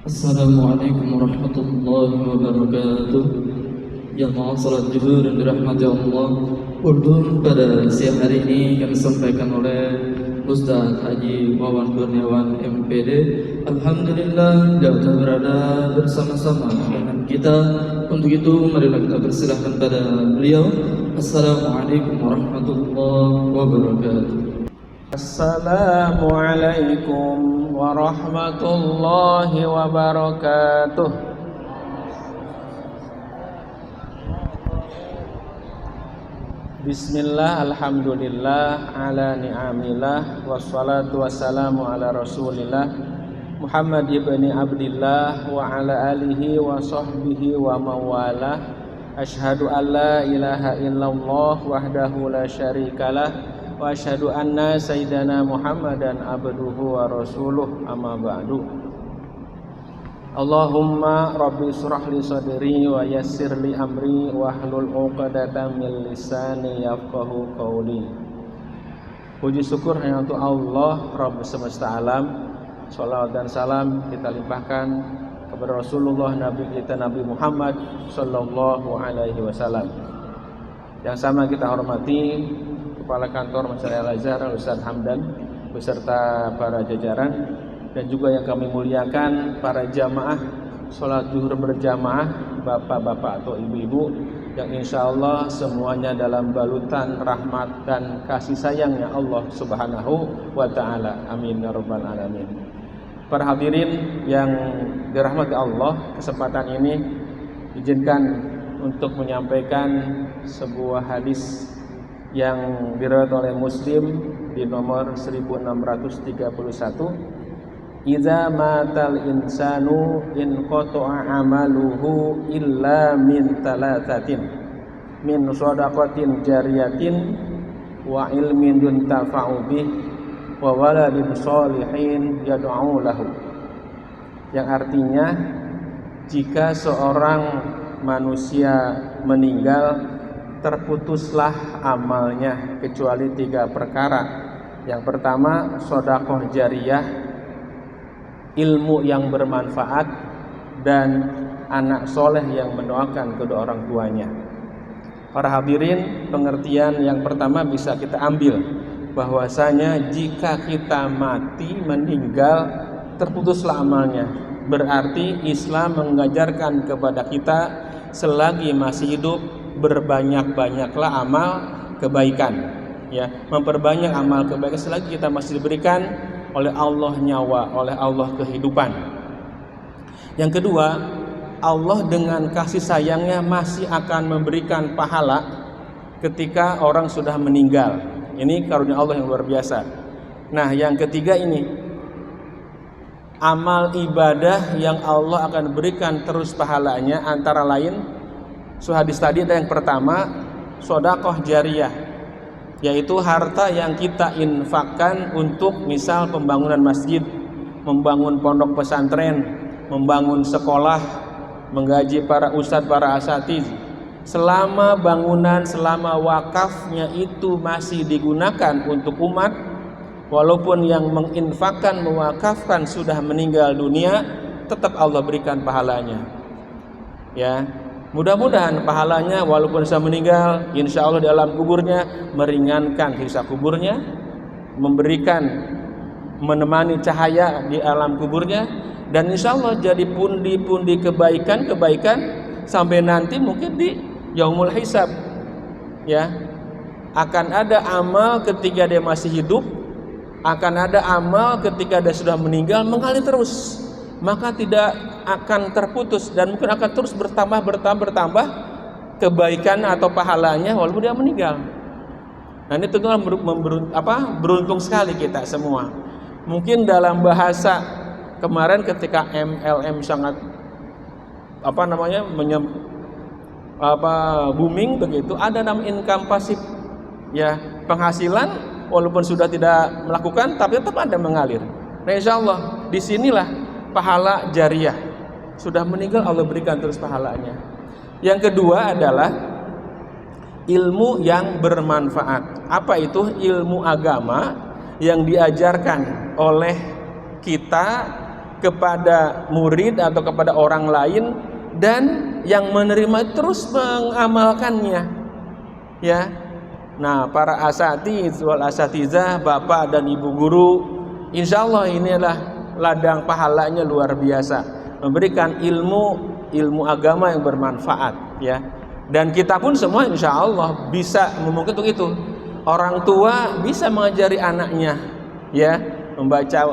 Assalamualaikum warahmatullahi wabarakatuh. Jamaah salat zuhur yang dirahmati Allah. Urdun pada siang hari ini akan disampaikan oleh Ustaz Haji Wawan Kurniawan MPD. Alhamdulillah dia telah berada bersama-sama dengan kita. Untuk itu marilah kita persilahkan pada beliau. Assalamualaikum warahmatullahi wabarakatuh. Assalamualaikum warahmatullahi wabarakatuh. Bismillah, alhamdulillah, ala ni'amillah, wassalatu wassalamu ala rasulillah Muhammad ibni Abdillah wa ala alihi wa sahbihi wa mawalah. Ashhadu an la ilaha illallah wahdahu la syarikalah wa asyhadu anna sayyidana Muhammadan abduhu wa rasuluh, amma ba'du. Allahumma rabbi surah li sadri wa yassir li amri wa hlul 'uqdatam min lisani yafqahu qawli. Puji syukur hanya untuk Allah Rabb semesta alam. Salawat dan salam kita limpahkan kepada Rasulullah Nabi kita Nabi Muhammad sallallahu alaihi wasallam. Yang sama kita hormati Kepala Kantor Masyarakat Al-Azhar Ustaz Hamdan beserta para jajaran, dan juga yang kami muliakan para jamaah sholat zuhur berjamaah, bapak-bapak atau ibu-ibu yang insya Allah semuanya dalam balutan rahmat dan kasih sayangnya Allah Subhanahu wa ta'ala. Amin ya rabbal alamin. Para hadirin yang dirahmati Allah, kesempatan ini izinkan untuk menyampaikan sebuah hadis yang diriwayatkan oleh Muslim di nomor 1631. Idza matal insanu in qata'a amaluhu illa min talatatin min shadaqatin jariyatin wa ilmin yuntafa'u bih wa waladin sholihin yad'u lahu. Yang artinya, jika seorang manusia meninggal, terputuslah amalnya kecuali 3 perkara. Yang pertama, sedekah jariyah, ilmu yang bermanfaat, dan anak soleh yang mendoakan kedua orang tuanya. Para hadirin, pengertian yang pertama bisa kita ambil bahwasanya jika kita mati, meninggal, terputuslah amalnya. Berarti Islam mengajarkan kepada kita selagi masih hidup berbanyak-banyaklah amal kebaikan, ya, memperbanyak amal kebaikan selagi kita masih diberikan oleh Allah nyawa, oleh Allah kehidupan. Yang kedua, Allah dengan kasih sayangnya masih akan memberikan pahala ketika orang sudah meninggal. Ini karunia Allah yang luar biasa. Nah, yang ketiga ini, amal ibadah yang Allah akan berikan terus pahalanya antara lain hadis tadi ada yang pertama, sedekah jariyah, yaitu harta yang kita infakkan untuk misal pembangunan masjid, membangun pondok pesantren, membangun sekolah, menggaji para ustadz, para asatiz. Selama bangunan, selama wakafnya itu masih digunakan untuk umat, walaupun yang menginfakkan, mewakafkan sudah meninggal dunia, tetap Allah berikan pahalanya, ya. Mudah-mudahan pahalanya walaupun sudah meninggal, insya Allah di alam kuburnya meringankan hisab kuburnya, memberikan, menemani cahaya di alam kuburnya, dan insya Allah jadi pundi-pundi kebaikan sampai nanti mungkin di yaumul hisab, ya. Akan ada amal ketika dia masih hidup, akan ada amal ketika dia sudah meninggal, mengalir terus, maka tidak akan terputus dan mungkin akan terus bertambah kebaikan atau pahalanya walaupun dia meninggal. Nah, ini tentunya beruntung sekali kita semua. Mungkin dalam bahasa kemarin ketika MLM sangat booming begitu, ada namanya income pasif, ya, penghasilan walaupun sudah tidak melakukan tapi tetap ada mengalir. Nah, insya Allah disinilah pahala jariyah. Sudah meninggal Allah berikan terus pahalanya. Yang kedua adalah ilmu yang bermanfaat. Apa itu? Ilmu agama yang diajarkan oleh kita kepada murid atau kepada orang lain, dan yang menerima terus mengamalkannya. Ya. Nah, para asatiz wal asatizah, bapak dan ibu guru, insya Allah inilah ladang pahalanya luar biasa, memberikan ilmu agama yang bermanfaat, ya. Dan kita pun semua insya Allah bisa memungkinkan untuk itu. Orang tua bisa mengajari anaknya, ya, membaca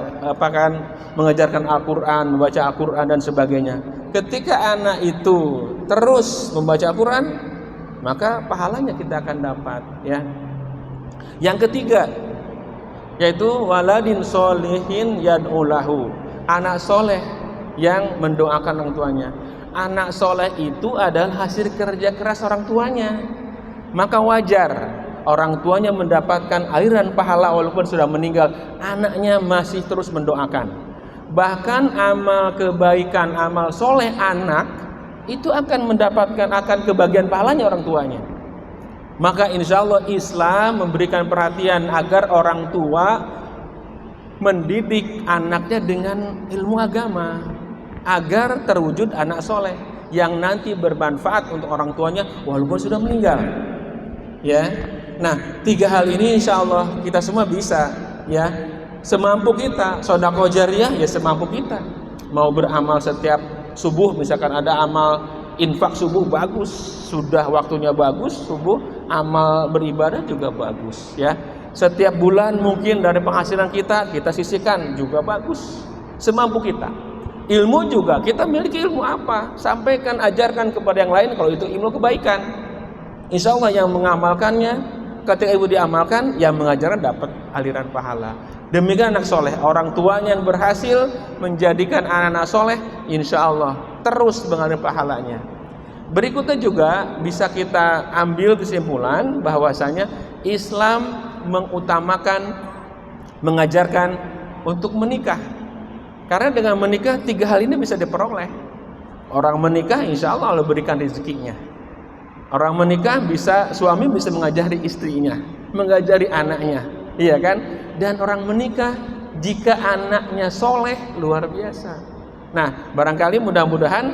mengajarkan Al-Quran, membaca Al-Quran dan sebagainya. Ketika anak itu terus membaca Al-Quran, maka pahalanya kita akan dapat, ya. Yang ketiga yaitu waladin solihin yad'ulahu, anak soleh yang mendoakan orang tuanya. Anak soleh itu adalah hasil kerja keras orang tuanya, maka wajar orang tuanya mendapatkan aliran pahala walaupun sudah meninggal, anaknya masih terus mendoakan. Bahkan amal kebaikan, amal soleh anak itu akan kebagian pahalanya orang tuanya. Maka insya Allah Islam memberikan perhatian agar orang tua mendidik anaknya dengan ilmu agama, agar terwujud anak soleh yang nanti bermanfaat untuk orang tuanya walaupun sudah meninggal, ya. Nah, 3 hal ini insya Allah kita semua bisa, ya, semampu kita. Sedekah jariyah ya semampu kita. Mau beramal setiap subuh, misalkan ada amal infak subuh, bagus, sudah waktunya bagus subuh, amal beribadah juga bagus, ya. Setiap bulan mungkin dari penghasilan kita sisihkan juga bagus, semampu kita. Ilmu juga, kita miliki ilmu apa, sampaikan, ajarkan kepada yang lain kalau itu ilmu kebaikan. Insya Allah yang mengamalkannya, ketika ibu diamalkan, yang mengajarkan dapat aliran pahala. Demikian anak soleh, orang tuanya yang berhasil menjadikan anak-anak soleh, insya Allah terus mengalir pahalanya. Berikutnya juga bisa kita ambil kesimpulan bahwasanya Islam mengutamakan, mengajarkan untuk menikah. Karena dengan menikah 3 hal ini bisa diperoleh. Orang menikah insya Allah Allah berikan rezekinya. Orang menikah suami bisa mengajari istrinya, mengajari anaknya, iya kan? Dan orang menikah jika anaknya soleh luar biasa. Nah, barangkali mudah-mudahan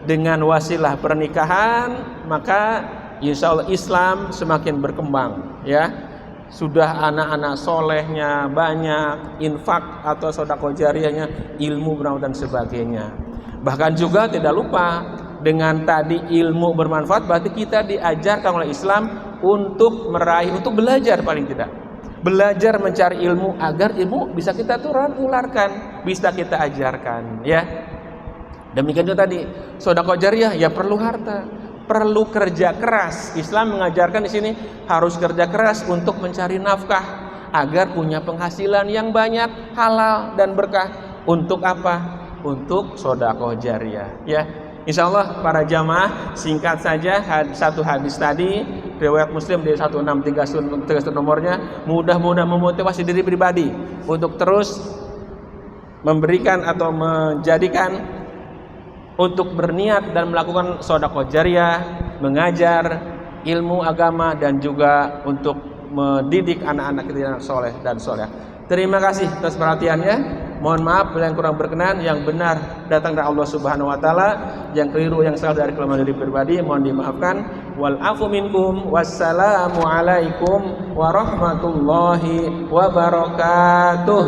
dengan wasilah pernikahan maka insya Allah Islam semakin berkembang, ya. Sudah anak-anak solehnya banyak, infak atau sedekah jariyahnya, ilmu dan sebagainya. Bahkan juga tidak lupa dengan tadi ilmu bermanfaat, berarti kita diajarkan oleh Islam untuk belajar, paling tidak belajar mencari ilmu agar ilmu bisa kita tularkan, bisa kita ajarkan, ya. Demikian juga tadi sedekah jariyah ya perlu harta, perlu kerja keras. Islam mengajarkan di sini harus kerja keras untuk mencari nafkah agar punya penghasilan yang banyak, halal dan berkah. Untuk apa? Untuk sedekah jariyah, ya. Insya Allah para jamaah, singkat saja satu hadis tadi riwayat Muslim di 1631 nomornya, mudah-mudahan memotivasi diri pribadi untuk terus memberikan atau menjadikan untuk berniat dan melakukan sedekah jariyah, mengajar ilmu agama dan juga untuk mendidik anak-anak kita soleh dan soleh. Terima kasih atas perhatiannya. Mohon maaf bila yang kurang berkenan, yang benar datang dari Allah Subhanahu wa taala, yang keliru yang salah dari kelemahan diri pribadi mohon dimaafkan. Wal afu minkum, wassalamu alaikum warahmatullahi wabarakatuh.